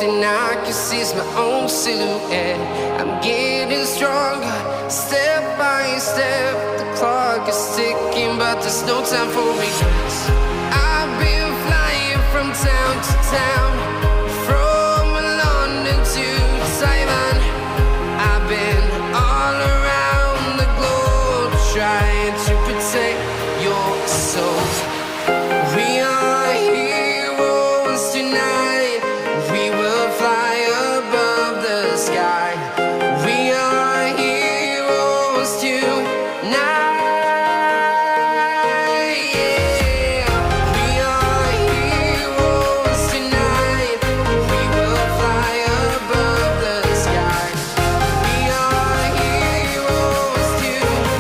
thing I can see is my own silhouette. I'm getting stronger, step by step. The clock is ticking, but there's no time for regrets. I've been flying from town to town, from London to Taiwan. I've been all around the globe trying to protect your soul. We are heroes tonight. We will fly above the sky. We are heroes tonight. Yeah. We are heroes tonight. We will fly above the sky. We are heroes tonight.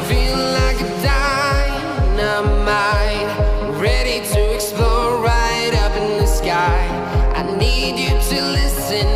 Feel like a dynamite, ready to explode right up in the sky. I need you to listen